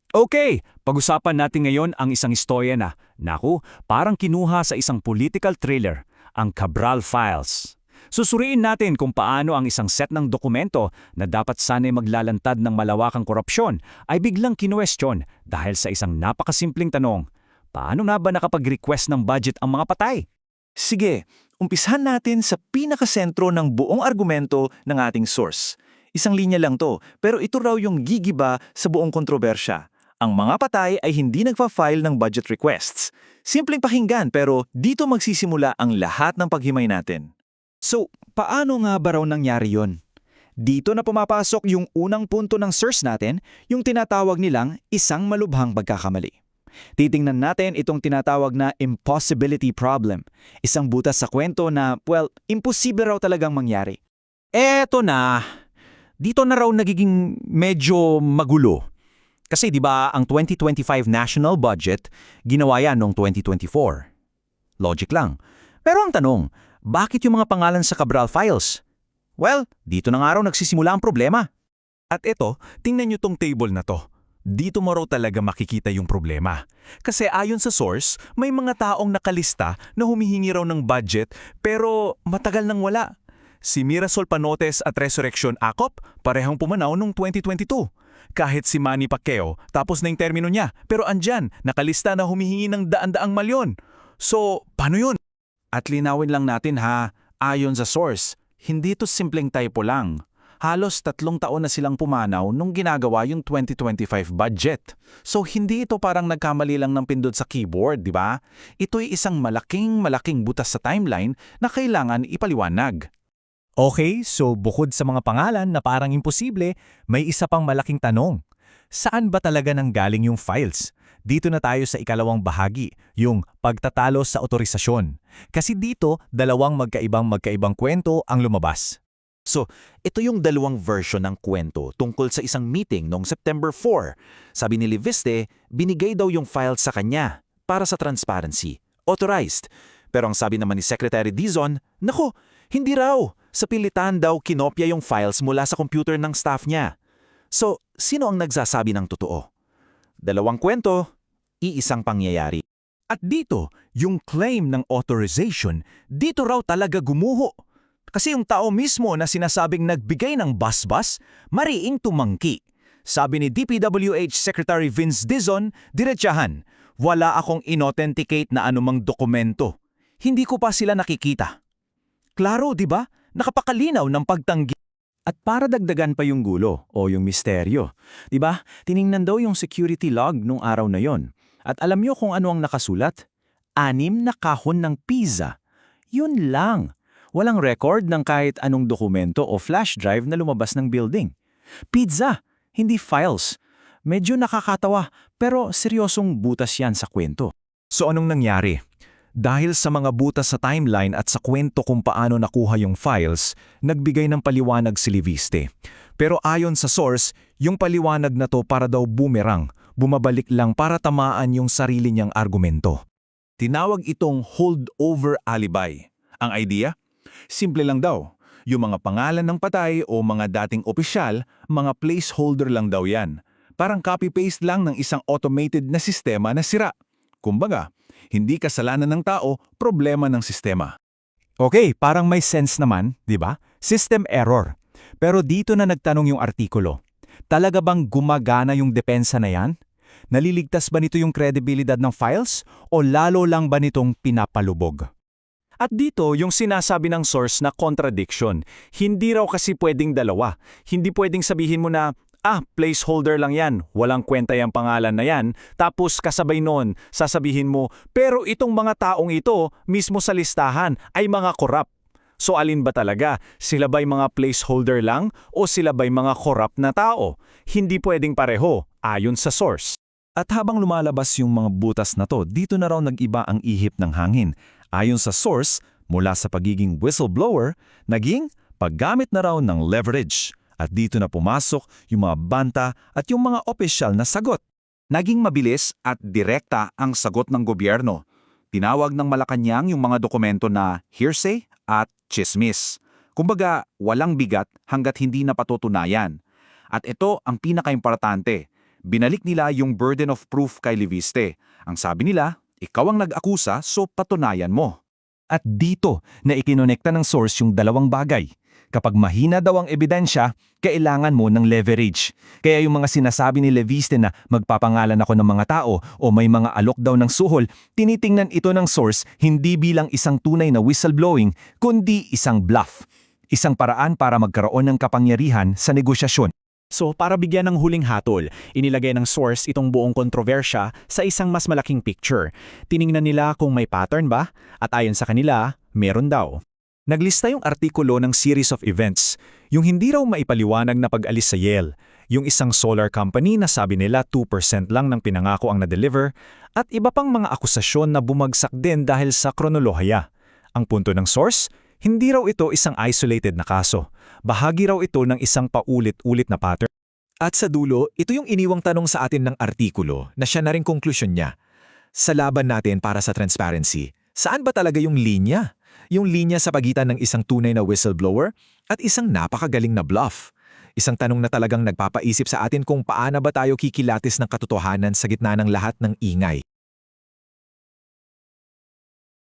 Okay, pag-usapan natin ngayon ang isang istorya na, naku, parang kinuha sa isang political thriller, ang Cabral Files. Susuriin natin kung paano ang isang set ng dokumento na dapat sana'y maglalantad ng malawakang korupsyon ay biglang kinuwestiyon dahil sa isang napakasimpleng tanong, paano nga ba nakapag-request ng budget ang mga patay? Sige, umpisahan natin sa pinakasentro ng buong argumento ng ating source. Isang linya lang to, pero ito raw yung gigiba sa buong kontrobersya. Ang mga patay ay hindi nagpa-file ng budget requests. Simpleng pakinggan pero dito magsisimula ang lahat ng paghimay natin. So, paano nga ba raw nangyari yon? Dito na pumapasok yung unang punto ng source natin, yung tinatawag nilang isang malubhang pagkakamali. Titingnan natin itong tinatawag na impossibility problem, isang butas sa kwento na, imposible raw talagang mangyari. Eto na. Dito na raw nagiging medyo magulo. Kasi 'di ba ang 2025 national budget, ginawa yan noong 2024. Logic lang. Pero ang tanong, bakit yung mga pangalan sa Cabral Files? Well, dito na nga raw nagsisimula ang problema. At ito, tingnan nyo tong table na to. Dito mo raw talaga makikita yung problema. Kasi ayon sa source, may mga taong nakalista na humihingi raw ng budget pero matagal nang wala. Si Mirasol Panotes at Resurrection Acop parehong pumanaw noong 2022. Kahit si Manny Pacquiao, tapos na yung termino niya, pero andyan, nakalista na humihingi ng daan-daang malyon. So, paano yun? At linawin lang natin ha, ayon sa source, hindi ito simpleng typo lang. Halos 3 taon na silang pumanaw nung ginagawa yung 2025 budget. So hindi ito parang nagkamali lang ng pindot sa keyboard, di ba? Ito'y isang malaking butas sa timeline na kailangan ipaliwanag. Okay, so bukod sa mga pangalan na parang imposible, may isa pang malaking tanong. Saan ba talaga nanggaling yung files? Dito na tayo sa ikalawang bahagi, yung pagtatalo sa otorisasyon. Kasi dito, dalawang magkaibang kwento ang lumabas. So, ito yung dalawang version ng kwento tungkol sa isang meeting noong September 4. Sabi ni Liviste, binigay daw yung files sa kanya para sa transparency, authorized. Pero ang sabi naman ni Secretary Dizon, nako, hindi raw. Sa pilitan daw kinopya yung files mula sa computer ng staff niya. So, sino ang nagsasabi ng totoo? Dalawang kwento, iisang pangyayari. At dito, yung claim ng authorization, dito raw talaga gumuho. Kasi yung tao mismo na sinasabing nagbigay ng basbas, mariing tumangki. Sabi ni DPWH Secretary Vince Dizon, diretsahan, wala akong inauthenticate na anumang dokumento. Hindi ko pa sila nakikita. Klaro, di ba? Nakapakalinaw ng pagtanggi. At para dagdagan pa yung gulo o yung misteryo, di ba? Tiningnan daw yung security log nung araw na yon. At alam nyo kung ano ang nakasulat? 6 na kahon ng pizza. Yun lang. Walang record ng kahit anong dokumento o flash drive na lumabas ng building. Pizza, hindi files. Medyo nakakatawa pero seryosong butas yan sa kwento. So anong nangyari? Dahil sa mga butas sa timeline at sa kwento kung paano nakuha yung files, nagbigay ng paliwanag si Liviste. Pero ayon sa source, yung paliwanag na to para daw boomerang, bumabalik lang para tamaan yung sarili niyang argumento. Tinawag itong holdover alibi. Ang idea? Simple lang daw. Yung mga pangalan ng patay o mga dating opisyal, mga placeholder lang daw yan. Parang copy-paste lang ng isang automated na sistema na sira. Kumbaga, hindi kasalanan ng tao, problema ng sistema. Okay, parang may sense naman, di ba? System error. Pero dito na nagtanong yung artikulo. Talaga bang gumagana yung depensa na yan? Naliligtas ba nito yung kredibilidad ng files o lalo lang ba nitong pinapalubog? At dito, yung sinasabi ng source na contradiction, hindi raw kasi pwedeng dalawa. Hindi pwedeng sabihin mo na, placeholder lang yan, walang kwenta yung pangalan na yan, tapos kasabay nun, sasabihin mo, pero itong mga taong ito, mismo sa listahan, ay mga korap. So alin ba talaga? Sila ba'y mga placeholder lang o sila ba'y mga korap na tao? Hindi pwedeng pareho, ayon sa source. At habang lumalabas yung mga butas na to, dito na raw nag-iba ang ihip ng hangin. Ayon sa source, mula sa pagiging whistleblower, naging paggamit na raw ng leverage. At dito na pumasok yung mga banta at yung mga opisyal na sagot. Naging mabilis at direkta ang sagot ng gobyerno. Tinawag ng Malacanang yung mga dokumento na hearsay at chismis. Kumbaga, walang bigat hanggat hindi na patutunayan. At ito ang pinakaimportante. Binalik nila yung burden of proof kay Leviste. Ang sabi nila, ikaw ang nag-akusa so patunayan mo. At dito na ikinonekta ng source yung dalawang bagay. Kapag mahina daw ang ebidensya, kailangan mo ng leverage. Kaya yung mga sinasabi ni Leviste na magpapangalan ako ng mga tao o may mga alok daw ng suhol, tinitingnan ito ng source hindi bilang isang tunay na whistleblowing, kundi isang bluff. Isang paraan para magkaroon ng kapangyarihan sa negosyasyon. So para bigyan ng huling hatol, inilagay ng source itong buong kontrobersya sa isang mas malaking picture. Tiningnan nila kung may pattern ba, at ayon sa kanila, meron daw. Naglista yung artikulo ng series of events, yung hindi raw maipaliwanag na pag-alis sa Yale, yung isang solar company na sabi nila 2% lang ng pinangako ang na-deliver, at iba pang mga akusasyon na bumagsak din dahil sa kronolohaya. Ang punto ng source, hindi raw ito isang isolated na kaso. Bahagi raw ito ng isang paulit-ulit na pattern. At sa dulo, ito yung iniwang tanong sa atin ng artikulo na siya na rin konklusyon niya. Sa laban natin para sa transparency, saan ba talaga yung linya? Yung linya sa pagitan ng isang tunay na whistleblower at isang napakagaling na bluff. Isang tanong na talagang nagpapaisip sa atin kung paano ba tayo kikilatis ng katotohanan sa gitna ng lahat ng ingay.